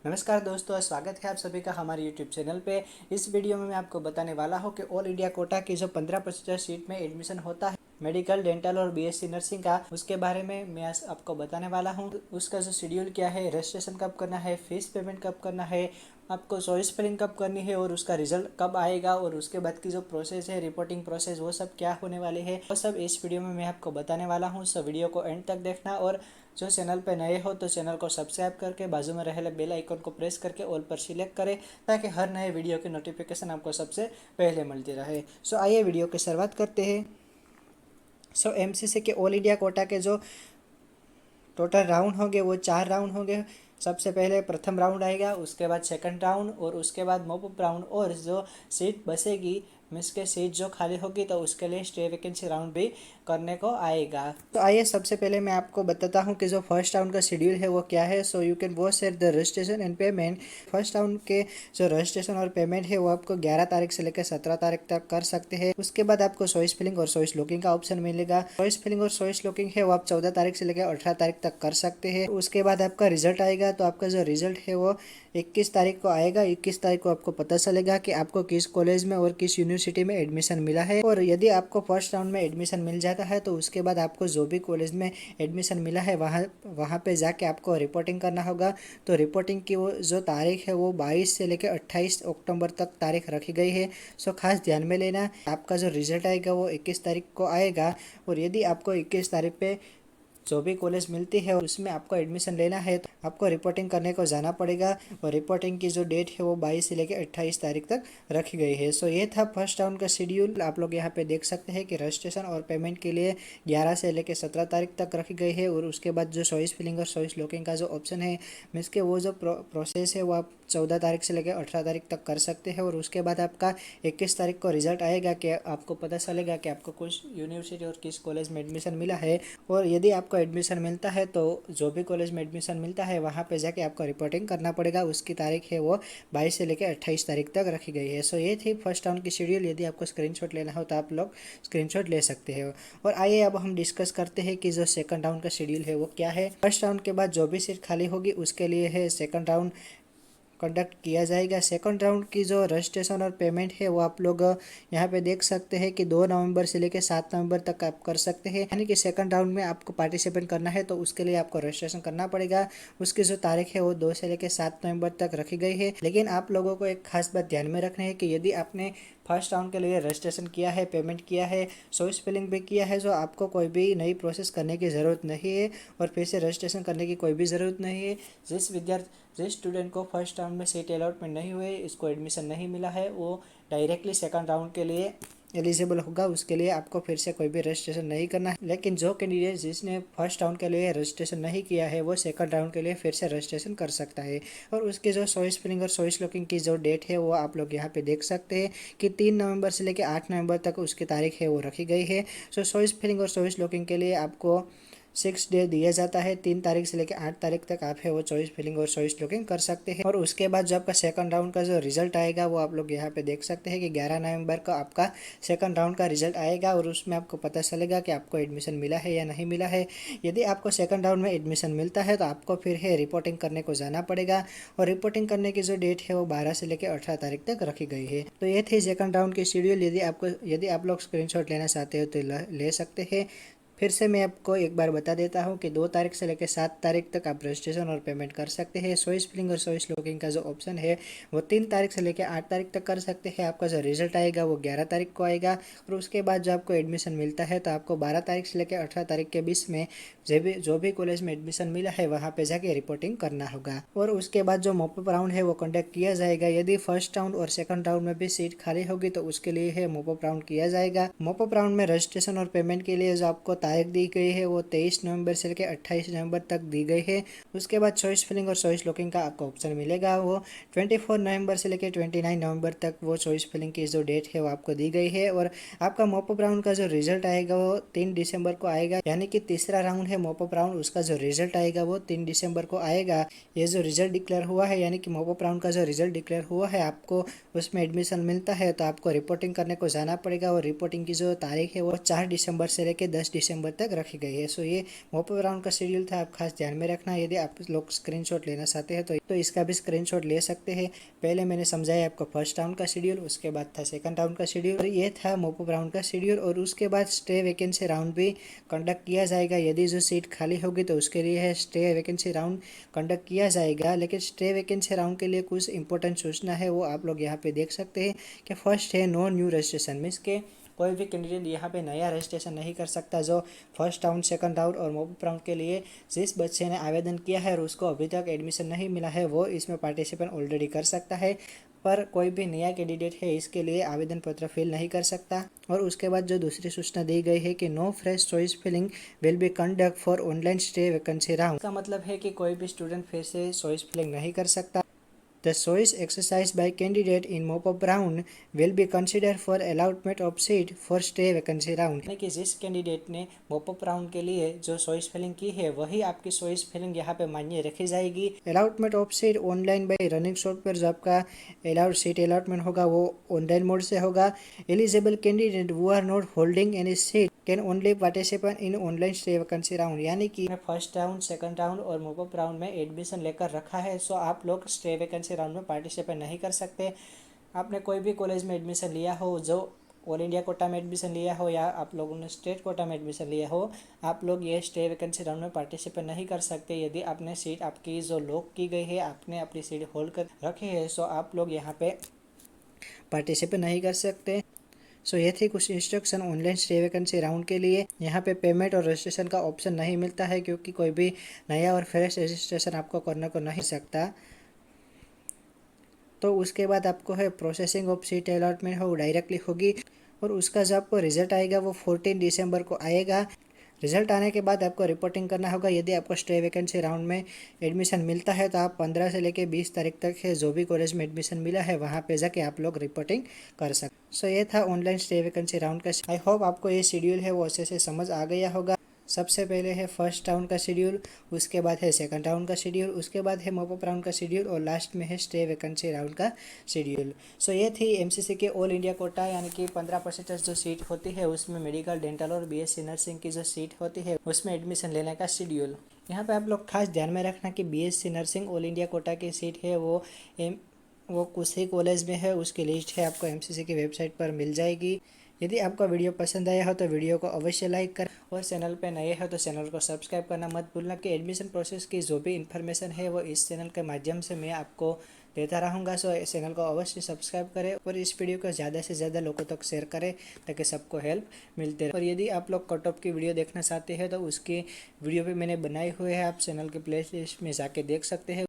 नमस्कार दोस्तों, स्वागत है आप सभी का हमारे यूट्यूब चैनल पे। इस वीडियो में मैं आपको बताने वाला हूँ कि ऑल इंडिया कोटा की जो 15% सीट में एडमिशन होता है मेडिकल, डेंटल और बीएससी नर्सिंग का, उसके बारे में मैं आज आपको बताने वाला हूँ। उसका जो शेड्यूल क्या है, रजिस्ट्रेशन कब करना है, फीस पेमेंट कब करना है, आपको चॉइस फिलिंग कब करनी है और उसका रिजल्ट कब आएगा, और उसके बाद की जो प्रोसेस है, रिपोर्टिंग प्रोसेस, वो सब क्या होने वाले हैं, वो सब इस वीडियो में मैं आपको बताने वाला हूँ। सो वीडियो को एंड तक देखना, और जो चैनल पे नए हो तो चैनल को सब्सक्राइब करके बाजू में रहने बेल आइकन को प्रेस करके ऑल पर सिलेक्ट करें, ताकि हर नए वीडियो की नोटिफिकेशन आपको सबसे पहले मिलती रहे। सो आइए वीडियो की शुरुआत करते हैं। सो एमसीसी के ऑल इंडिया कोटा के जो टोटल राउंड होंगे वो 4 राउंड होंगे। सबसे पहले प्रथम राउंड आएगा, उसके बाद सेकंड राउंड, और उसके बाद मॉपअप राउंड, और जो सीट बचेगी मीन्स के सीट जो खाली होगी तो उसके लिए स्टे वैकेंसी राउंड भी करने को आएगा। तो आइए सबसे पहले मैं आपको बताता हूँ कि जो फर्स्ट राउंड का शेड्यूल है वो क्या है। So you can go share the registration and payment. First round के जो रजिस्ट्रेशन और पेमेंट है वो आपको 11 तारीख से लेकर 17 तारीख तक कर सकते हैं। उसके बाद आपको चॉइस फिलिंग और चॉइस लॉकिंग का ऑप्शन मिलेगा। चॉइस फिलिंग और चॉइस लॉकिंग है वो आप 14 तारीख से लेकर 18 तारीख तक कर सकते हैं। उसके बाद आपका रिजल्ट आएगा, तो आपका जो रिजल्ट है वो 21 तारीख को आएगा। 21 तारीख को आपको पता चलेगा कि आपको किस कॉलेज में और किस यूनिवर्सिटी में एडमिशन मिला है। और यदि आपको फर्स्ट राउंड में एडमिशन मिल जाता है तो उसके बाद आपको जो भी कॉलेज में एडमिशन मिला है वहाँ पे जाके आपको रिपोर्टिंग करना होगा। तो रिपोर्टिंग की वो जो तारीख है वो 22 से लेकर 28 अक्टूबर तक तारीख रखी गई है। सो खास ध्यान में लेना, आपका जो रिजल्ट आएगा वो 21 तारीख को आएगा। और यदि आपको 21 तारीख पे जो भी कॉलेज मिलती है और उसमें आपको एडमिशन लेना है तो आपको रिपोर्टिंग करने को जाना पड़ेगा। और रिपोर्टिंग की जो डेट है वो 22 से लेकर 28 तारीख तक रखी गई है। सो ये था फर्स्ट राउंड का शेड्यूल। आप लोग यहाँ पे देख सकते हैं कि रजिस्ट्रेशन और पेमेंट के लिए 11 से लेकर 17 तारीख तक रखी गई है। और उसके बाद जो चॉइस फिलिंग और चॉइस लॉकिंग का जो ऑप्शन है मीन्स के वो जो प्रोसेस है वो आप 14 तारीख से लेकर 18 तारीख तक कर सकते हैं। और उसके बाद आपका 21 तारीख को रिजल्ट आएगा कि आपको पता चलेगा कि आपको कुछ यूनिवर्सिटी और किस कॉलेज में एडमिशन मिला है। और यदि आपको एडमिशन मिलता है तो जो भी कॉलेज में एडमिशन मिलता है वहाँ पे जाके आपको रिपोर्टिंग करना पड़ेगा। उसकी तारीख है वो 22 से लेकर 28 तारीख तक रखी गई है। सो ये थी फर्स्ट राउंड की शेड्यूल। यदि आपको स्क्रीनशॉट लेना हो तो आप लोग स्क्रीनशॉट ले सकते हो। और आइए अब हम डिस्कस करते हैं कि जो सेकंड राउंड का शेड्यूल है वो क्या है। फर्स्ट राउंड के बाद जो भी सीट खाली होगी उसके लिए है सेकंड राउंड कंडक्ट किया जाएगा। सेकंड राउंड की जो रजिस्ट्रेशन और पेमेंट है वो आप लोग यहाँ पे देख सकते हैं कि 2 नवंबर से लेकर 7 नवंबर तक आप कर सकते हैं। यानी कि सेकंड राउंड में आपको पार्टिसिपेट करना है तो उसके लिए आपको रजिस्ट्रेशन करना पड़ेगा। उसकी जो तारीख है वो 2 से लेकर 7 नवंबर तक रखी गई है। लेकिन आप लोगों को एक खास बात ध्यान में रखना है कि यदि आपने फर्स्ट राउंड के लिए रजिस्ट्रेशन किया है, पेमेंट किया है, चॉइस फिलिंग भी किया है, तो आपको कोई भी नई प्रोसेस करने की ज़रूरत नहीं है और फिर से रजिस्ट्रेशन करने की कोई भी ज़रूरत नहीं है। जिस स्टूडेंट को फर्स्ट राउंड में सीट अलॉटमेंट नहीं हुए, इसको एडमिशन नहीं मिला है, वो डायरेक्टली सेकंड राउंड के लिए एलिजिबल होगा। उसके लिए आपको फिर से कोई भी रजिस्ट्रेशन नहीं करना है। लेकिन जो कैंडिडेट जिसने फर्स्ट राउंड के लिए रजिस्ट्रेशन नहीं किया है वो सेकंड राउंड के लिए फिर से रजिस्ट्रेशन कर सकता है। और उसकी जो चॉइस फिलिंग और चॉइस लॉकिंग की जो डेट है वो आप लोग यहाँ पे देख सकते हैं कि 3 नवंबर से लेकर 8 नवंबर तक उसकी तारीख है वो रखी गई है। सो चॉइस फिलिंग और चॉइस लॉकिंग के लिए आपको 6 डे दिया जाता है। 3 तारीख से लेकर 8 तारीख तक आप है वो चॉइस फिलिंग और चॉइस लॉकिंग कर सकते हैं। और उसके बाद जो आपका सेकंड राउंड का जो रिजल्ट आएगा वो आप लोग यहाँ पे देख सकते हैं कि 11 नवंबर को आपका सेकंड राउंड का रिजल्ट आएगा। और उसमें आपको पता चलेगा कि आपको एडमिशन मिला है या नहीं मिला है। यदि आपको सेकंड राउंड में एडमिशन मिलता है तो आपको फिर है रिपोर्टिंग करने को जाना पड़ेगा। और रिपोर्टिंग करने की जो डेट है वो 12 से लेकर 18 तारीख तक रखी गई है। तो ये थी सेकंड राउंड की शेड्यूल। यदि आप लोग स्क्रीनशॉट लेना चाहते हो तो ले सकते हैं। फिर से मैं आपको एक बार बता देता हूँ कि 2 तारीख से लेकर 7 तारीख तक आप रजिस्ट्रेशन और पेमेंट कर सकते हैं। चॉइस फिलिंग और चॉइस लॉकिंग का जो ऑप्शन है वो 3 तारीख से लेकर 8 तारीख तक कर सकते हैं। आपका जो रिजल्ट आएगा वो 11 तारीख को आएगा। और उसके बाद जो आपको एडमिशन मिलता है तो आपको 12 तारीख से लेकर 18 तारीख के बीच में जो भी कॉलेज में एडमिशन मिला है वहाँ पे जाके रिपोर्टिंग करना होगा। और उसके बाद जो मॉपअप राउंड है वो कंडक्ट किया जाएगा। यदि फर्स्ट राउंड और सेकंड राउंड में भी सीट खाली होगी तो उसके लिए है मॉपअप राउंड किया जाएगा। मॉपअप राउंड में रजिस्ट्रेशन और पेमेंट के लिए जो आपको तारीख दी गई है वो 23 नवंबर से लेकर 28 नवंबर तक दी गई है। उसके बाद चॉइस फिलिंग और चॉइस लॉकिंग का आपको ऑप्शन मिलेगा। वो 24 नवंबर से लेकर 29 नवंबर तक वो चॉइस फिलिंग की जो डेट है वो आपको दी गई है। और आपका मॉपअप राउंड का जो रिजल्ट आएगा वो 3 दिसंबर को आएगा। यानी कि तीसरा राउंड है मॉपअप राउंड, उसका जो रिजल्ट आएगा वो 3 दिसंबर को आएगा। ये जो रिजल्ट डिक्लेयर हुआ है यानी कि मॉपअप राउंड का जो रिजल्ट डिक्लेयर हुआ है, आपको उसमें एडमिशन मिलता है तो आपको रिपोर्टिंग करने को जाना पड़ेगा। और रिपोर्टिंग की जो तारीख है वो 4 दिसंबर से लेकर 10 दिसंबर दिसंबर तक रखी गई है। सो ये मॉप अप राउंड का शेड्यूल था, आप खास ध्यान में रखना। यदि आप लोग स्क्रीनशॉट लेना चाहते हैं तो इसका भी स्क्रीनशॉट ले सकते हैं। पहले मैंने समझाया आपको फर्स्ट राउंड का शेड्यूल, उसके बाद था सेकंड राउंड का शेड्यूल, और ये था मॉप अप राउंड का शेड्यूल। और उसके बाद स्टे वैकेंसी राउंड भी कंडक्ट किया जाएगा। यदि जो सीट खाली होगी तो उसके लिए है स्टे वैकेंसी राउंड कंडक्ट किया जाएगा। लेकिन स्टे वैकेंसी राउंड के लिए कुछ इंपॉर्टेंट सूचना है, वो आप लोग यहाँ पे देख सकते हैं कि फर्स्ट है नो न्यू रजिस्ट्रेशन, मीन्स के कोई भी कैंडिडेट यहाँ पे नया रजिस्ट्रेशन नहीं कर सकता। जो फर्स्ट राउंड सेकंड राउंड और मॉप अप राउंड के लिए जिस बच्चे ने आवेदन किया है और उसको अभी तक एडमिशन नहीं मिला है, वो इसमें पार्टिसिपेट ऑलरेडी कर सकता है। पर कोई भी नया कैंडिडेट है इसके लिए आवेदन पत्र फिल नहीं कर सकता। और उसके बाद जो दूसरी सूचना दी गई है कि no fresh choice filling will be conduct for online stray vacancy round. इसका मतलब है कि कोई भी स्टूडेंट फिर से चॉइस फिलिंग नहीं कर सकता। The choice exercised by candidate in mop-up round will be considered for allotment of seat for stay vacancy round। यानी कि जिस कैंडिडेट ने मॉपअप राउंड के लिए जो चॉइस फिलिंग की है वही आपकी चॉइस फिलिंग यहाँ पे मान्य रखी जाएगी। Allotment of seat online bye running software, जो आपका सीट अलॉटमेंट होगा वो ऑनलाइन मोड से होगा। Eligible candidate who are not holding any seat can only participate in online stray vacancy round. यानी कि फर्स्ट राउंड सेकंड राउंड और mop up round में एडमिशन लेकर रखा है, सो आप लोग स्टे वैकेंसी राउंड में पार्टिसिपेट नहीं कर सकते। आपने कोई भी कॉलेज में एडमिशन लिया हो, जो ऑल इंडिया कोटा में एडमिशन लिया हो या आप लोगों ने स्टेट कोटा में एडमिशन लिया हो, आप लोग ये स्टे वैकेंसी राउंड में पार्टिसिपेट नहीं कर सकते। यदि आपने सीट आपकी जो लॉक की गई है, आपने अपनी सीट होल्ड कर रखी है, सो आप लोग यहाँ पे पार्टिसिपेट नहीं कर सकते। सो ये थी कुछ instruction online stray vacancy round के लिए। यहाँ पे पेमेंट और रजिस्ट्रेशन का ऑप्शन नहीं मिलता है, क्योंकि कोई भी नया और फ्रेश रजिस्ट्रेशन आपको करने को नहीं सकता। तो उसके बाद आपको है प्रोसेसिंग ऑफ सीट अलॉटमेंट हो डायरेक्टली होगी, और उसका जो आपको रिजल्ट आएगा वो 14 दिसंबर को आएगा। रिजल्ट आने के बाद आपको रिपोर्टिंग करना होगा। यदि आपको स्टे वैकेंसी राउंड में एडमिशन मिलता है तो आप 15 से लेकर 20 तारीख तक है जो भी कॉलेज में एडमिशन मिला है वहाँ पे जाके आप लोग रिपोर्टिंग कर सकते। सो ये था ऑनलाइन स्टे वैकेंसी राउंड का। आई होप आपको ये शेड्यूल है वो अच्छे से समझ आ गया होगा। सबसे पहले है फर्स्ट राउंड का शेड्यूल, उसके बाद है सेकंड राउंड का शेड्यूल, उसके बाद है मॉपअप राउंड का शेड्यूल, और लास्ट में है स्टे वैकेंसी राउंड का शेड्यूल। सो ये थी एमसीसी के ऑल इंडिया कोटा, यानी कि 15% जो सीट होती है उसमें मेडिकल डेंटल और बीएससी नर्सिंग की जो सीट होती है उसमें एडमिशन लेने का शेड्यूल। यहाँ पे आप लोग खास ध्यान में रखना कि BSc nursing all India quota की सीट है वो कुछ ही कॉलेज में है, उसकी लिस्ट है आपको एमसीसी की वेबसाइट पर मिल जाएगी। यदि आपका वीडियो पसंद आया हो तो वीडियो को अवश्य लाइक कर, और चैनल पे नए हो तो चैनल को सब्सक्राइब करना मत भूलना। कि एडमिशन प्रोसेस की जो भी इन्फॉर्मेशन है वो इस चैनल के माध्यम से मैं आपको देता रहूँगा। सो इस चैनल को अवश्य सब्सक्राइब करें और इस वीडियो को ज़्यादा से ज़्यादा लोगों तक शेयर करें ताकि सबको हेल्प मिलते रहे। और यदि आप लोग कट ऑफ की वीडियो देखना चाहते हैं तो उसकी वीडियो भी मैंने बनाई हुई है, आप चैनल के प्ले लिस्ट में जाके देख सकते हैं।